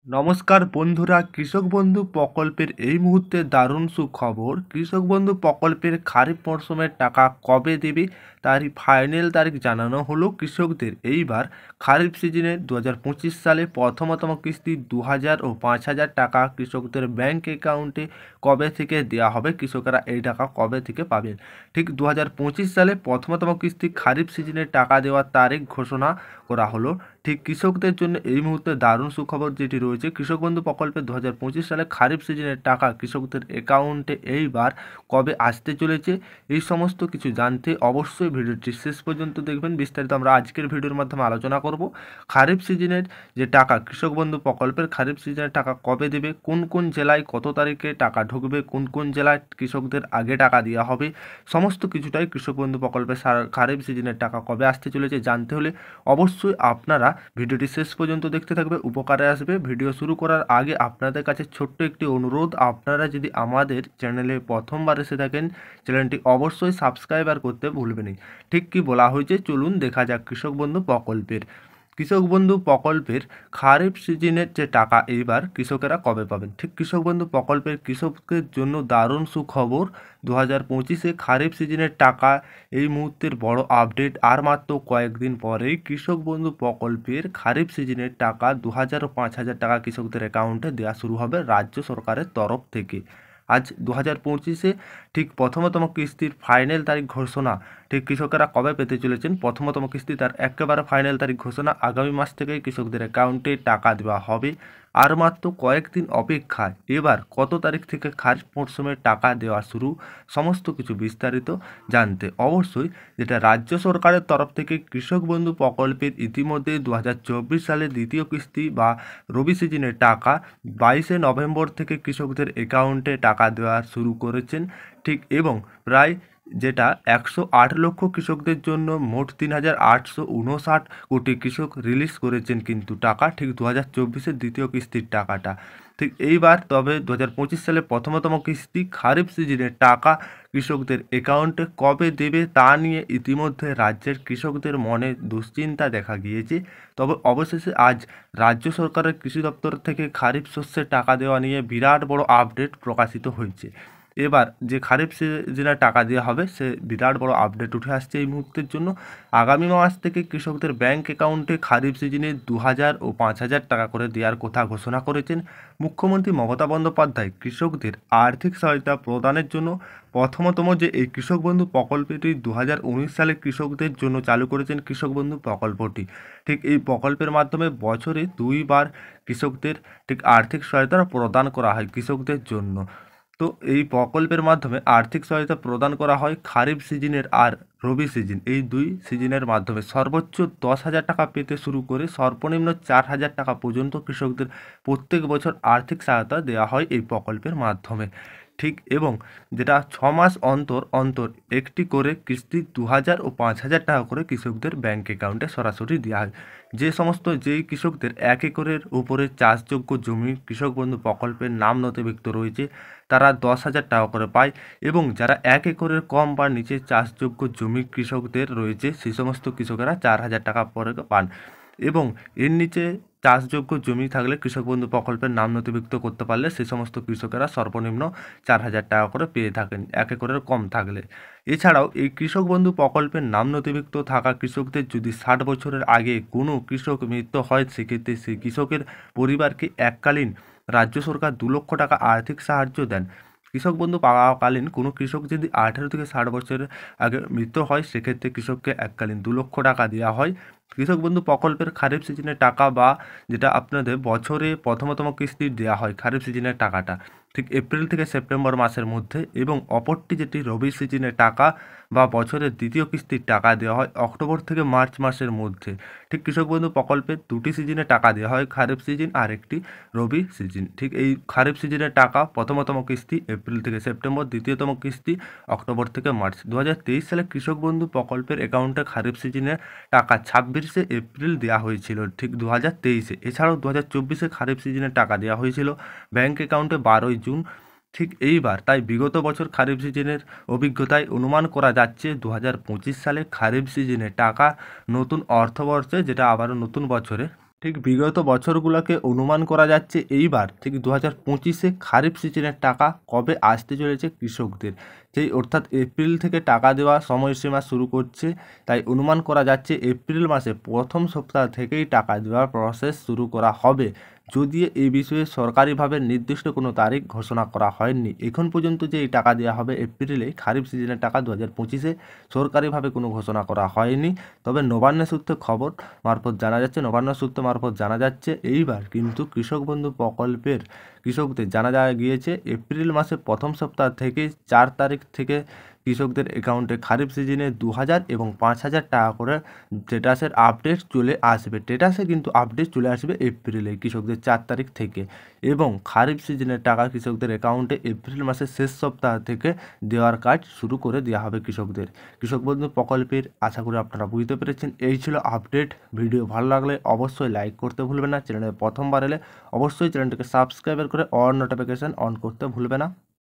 নমস্কার বন্ধুরা, কৃষক বন্ধু প্রকল্পের এই মুহূর্তে দারুণ সুখবর। কৃষক বন্ধু প্রকল্পের খারিফ মরশুমের টাকা কবে দেবে তারই ফাইনাল তারিখ জানানো হলো কৃষকদের। এইবার খারিফ সিজনে 2025 সালে প্রথমতম কিস্তি 2000 ও 5000 টাকা কৃষকদের ব্যাংক অ্যাকাউন্টে কবে থেকে দেওয়া হবে, কৃষকেরা এই টাকা কবে থেকে পাবেন। ঠিক 2025 সালে প্রথমতম কিস্তি খারিফ সিজনের টাকা দেওয়ার তারিখ ঘোষণা করা হলো। ঠিক কৃষকদের জন্য এই মুহূর্তে দারুণ সুখবর যেটি রয়েছে, কৃষক বন্ধু প্রকল্পে 2025 সালে খারিফ সিজনের টাকা কৃষকদের অ্যাকাউন্টে এইবার কবে আসতে চলেছে, এই সমস্ত কিছু জানতে অবশ্যই ভিডিওটি শেষ পর্যন্ত দেখবেন। বিস্তারিত আমরা আজকের ভিডিওর মাধ্যমে আলোচনা করব। খারিফ সিজনের যে টাকা কৃষক বন্ধু প্রকল্পের খারিফ সিজনের টাকা কবে দেবে, কোন কোন জেলায় কত তারিখে টাকা ঢুকবে, কোন কোন জেলায় কৃষকদের আগে টাকা দেওয়া হবে, সমস্ত কিছুটাই কৃষক বন্ধু প্রকল্পের খারিফ সিজনের টাকা কবে আসতে চলেছে জানতে হলে অবশ্যই আপনারা ভিডিওটি শেষ পর্যন্ত দেখতে থাকবে, উপকারে আসবে। ভিডিও শুরু করার আগে আপনাদের কাছে ছোট্ট একটি অনুরোধ, আপনারা যদি আমাদের চ্যানেলে প্রথমবার এসে থাকেন চ্যানেলটি অবশ্যই সাবস্ক্রাইবার করতে ভুলবেন। ঠিক কি বলা হয়েছে চলুন দেখা যাক কৃষক বন্ধু প্রকল্পের খারিফ সিজনের যে টাকা এইবার কৃষকেরা কবে পাবেন। ঠিক কৃষক বন্ধু প্রকল্পের কৃষকের জন্য দারুণ সুখবর। 2025 খারিফ সিজনের টাকা এই মুহূর্তের বড় আপডেট। আর মাত্র কয়েকদিন পরেই কৃষক বন্ধু প্রকল্পের খারিফ সিজনের টাকা 2000 ও 5000 টাকা কৃষকদের অ্যাকাউন্টে দেওয়া শুরু হবে রাজ্য সরকারের তরফ থেকে। আজ 2025 ঠিক প্রথমতম কিস্তির ফাইনাল তারিখ ঘোষণা। ঠিক কৃষকেরা কবে পেতে চলেছেন প্রথমতম কিস্তি, তার একেবারে ফাইনাল তারিখ ঘোষণা। আগামী মাস থেকেই কৃষকদের অ্যাকাউন্টে টাকা দেওয়া হবে। আর মাত্র কয়েকদিন অপেক্ষায় এবার কত তারিখ থেকে খারিফ মরশুমের টাকা দেওয়া শুরু, সমস্ত কিছু বিস্তারিত জানতে অবশ্যই যেটা রাজ্য সরকারের তরফ থেকে কৃষক বন্ধু প্রকল্পের ইতিমধ্যে 2024 সালের দ্বিতীয় কিস্তি বা রবি সিজনের টাকা 22 নভেম্বর থেকে কৃষকদের অ্যাকাউন্টে টাকা দেওয়া শুরু করেছেন। ঠিক এবং প্রায় যেটা 108 লক্ষ কৃষকদের জন্য মোট 3859 কোটি কৃষক রিলিজ করেছেন কিন্তু টাকা, ঠিক 2024 দ্বিতীয় কিস্তির টাকাটা। ঠিক এইবার তবে 2025 সালে প্রথমতম কিস্তি খারিফ সিজনের টাকা কৃষকদের অ্যাকাউন্টে কবে দেবে তা নিয়ে ইতিমধ্যে রাজ্যের কৃষকদের মনে দুশ্চিন্তা দেখা গিয়েছে। তবে অবশেষে আজ রাজ্য সরকারের কৃষি দপ্তর থেকে খারিফ শস্যের টাকা দেওয়া নিয়ে বিরাট বড় আপডেট প্রকাশিত হয়েছে। এবার যে খারিফ সিজনে টাকা দেওয়া হবে সে বিরাট বড় আপডেট উঠে আসছে এই মুহূর্তের জন্য। আগামী মাস থেকে কৃষকদের ব্যাংক অ্যাকাউন্টে খারিফ সিজনে 2000 ও 5000 টাকা করে দেওয়ার কথা ঘোষণা করেছেন মুখ্যমন্ত্রী মমতা বন্দ্যোপাধ্যায়। কৃষকদের আর্থিক সহায়তা প্রদানের জন্য প্রথমতম যে এই কৃষক বন্ধু প্রকল্পটি 2019 সালে কৃষকদের জন্য চালু করেছেন কৃষক বন্ধু প্রকল্পটি। ঠিক এই প্রকল্পের মাধ্যমে বছরে 2বার কৃষকদের ঠিক আর্থিক সহায়তা প্রদান করা হয় কৃষকদের জন্য। তো এই প্রকল্পের মাধ্যমে আর্থিক সহায়তা প্রদান করা হয় খারিফ সিজনের আর রবি সিজন, এই দুই সিজনের মাধ্যমে সর্বোচ্চ 10,000 টাকা পেতে শুরু করে সর্বনিম্ন 4,000 টাকা পর্যন্ত কৃষকদের প্রত্যেক বছর আর্থিক সহায়তা দেওয়া হয় এই প্রকল্পের মাধ্যমে। ঠিক এবং যেটা 6 মাস অন্তর অন্তর একটি করে কিস্তি 2000 ও 5000 টাকা করে কৃষকদের ব্যাংক অ্যাকাউন্টে সরাসরি দেওয়া হয়। যেই কৃষকদের 1 একরের উপরে চাষযোগ্য জমি কৃষক বন্ধু প্রকল্পের নাম নথিভুক্ত রয়েছে তারা 10,000 টাকা করে পায়, এবং যারা 1 একরের কম বা নিচে চাষযোগ্য জমি কৃষকদের রয়েছে সেই সমস্ত কৃষকেরা 4,000 টাকা করে পান। এবং এর নিচে চাষযোগ্য জমি থাকলে কৃষক বন্ধু প্রকল্পের নাম নথিভুক্ত করতে পারলে সেই সমস্ত কৃষকেরা সর্বনিম্ন 4,000 টাকা করে পেয়ে থাকেন 1 একরের কম থাকলে। এছাড়াও এই কৃষক বন্ধু প্রকল্পের নাম নথিভুক্ত থাকা কৃষকদের যদি 60 বছরের আগে কোনো কৃষক মৃত্যু হয় সেক্ষেত্রে সেই কৃষকের পরিবারকে এককালীন রাজ্য সরকার 2 লক্ষ টাকা আর্থিক সাহায্য দেন। কৃষক বন্ধু পাওয়াকালীন কোনো কৃষক যদি 18 থেকে 60 বছরের আগে মৃত্যু হয় সেক্ষেত্রে কৃষককে এককালীন 2 লক্ষ টাকা দেওয়া হয়। কৃষক বন্ধু প্রকল্পের খারিফ সিজনের টাকা বা যেটা আপনাদের বছরে প্রথমতম কিস্তি দেওয়া হয় খারিফ সিজনের টাকাটা ঠিক এপ্রিল থেকে সেপ্টেম্বর মাসের মধ্যে, এবং অপরটি যেটি রবি সিজনের টাকা বা বছরের দ্বিতীয় কিস্তির টাকা দেওয়া হয় অক্টোবর থেকে মার্চ মাসের মধ্যে। ঠিক কৃষক বন্ধু প্রকল্পের 2টি সিজনে টাকা দেওয়া হয়, খারিফ সিজন আর একটি রবি সিজন। ঠিক এই খারিফ সিজনের টাকা প্রথমতম কিস্তি এপ্রিল থেকে সেপ্টেম্বর, দ্বিতীয়তম কিস্তি অক্টোবর থেকে মার্চ। 2023 সালে কৃষক বন্ধু প্রকল্পের অ্যাকাউন্টে খারিফ সিজনে টাকা 26 এপ্রিল দেওয়া হয়েছিল ঠিক 2023-এ। এছাড়াও 2024 খারিফ সিজনে টাকা দেওয়া হয়েছিল ব্যাংক অ্যাকাউন্টে 12 জুন। ঠিক এইবার তাই বিগত বছর খারিফ সিজনের অভিজ্ঞতায় অনুমান করা যাচ্ছে 2025 সালে খারিফ সিজনে টাকা নতুন অর্থবর্ষে যেটা আবারও নতুন বছরে ঠিক বিগত বছরগুলোকে অনুমান করা যাচ্ছে এইবার ঠিক 2025-এ খারিফ সিজনের টাকা কবে আসতে চলেছে কৃষকদের, যেই অর্থাৎ এপ্রিল থেকে টাকা দেওয়া সময়সীমা শুরু করছে। তাই অনুমান করা যাচ্ছে এপ্রিল মাসে প্রথম সপ্তাহ থেকেই টাকা দেওয়ার প্রসেস শুরু করা হবে। যদিও এই বিষয়ে সরকারিভাবে নির্দিষ্ট কোনো তারিখ ঘোষণা করা হয়নি এখন পর্যন্ত, যে এই টাকা দেওয়া হবে এপ্রিলে খারিফ সিজনের টাকা 2025-এ সরকারিভাবে কোনো ঘোষণা করা হয়নি। তবে নবান্ন সূত্রে খবর মারফত জানা যাচ্ছে, নবান্ন সূত্র মারফত জানা যাচ্ছে এইবার কিন্তু কৃষক বন্ধু প্রকল্পের কৃষকদের জানা গিয়েছে এপ্রিল মাসের প্রথম সপ্তাহ থেকে 4 তারিখ থেকে কৃষকদের অ্যাকাউন্টে খারিফ সিজনে 2000 এবং 5000 টাকা করে স্ট্যাটাসের আপডেট চলে আসবে। স্ট্যাটাসে কিন্তু আপডেট চলে আসবে এপ্রিলে কৃষকদের 4 তারিখ থেকে, এবং খারিফ সিজনের টাকা কৃষকদের অ্যাকাউন্টে এপ্রিল মাসের শেষ সপ্তাহ থেকে দেওয়ার কাজ শুরু করে দেওয়া হবে কৃষকদের। কৃষক বন্ধু প্রকল্পের আশা করি আপনারা বুঝতে পেরেছেন। এই ছিল আপডেট। ভিডিও ভালো লাগলে অবশ্যই লাইক করতে ভুলবেন না। চ্যানেলে প্রথমবার এলে অবশ্যই চ্যানেলটিকে সাবস্ক্রাইব করে অল নোটিফিকেশান অন করতে ভুলবে না।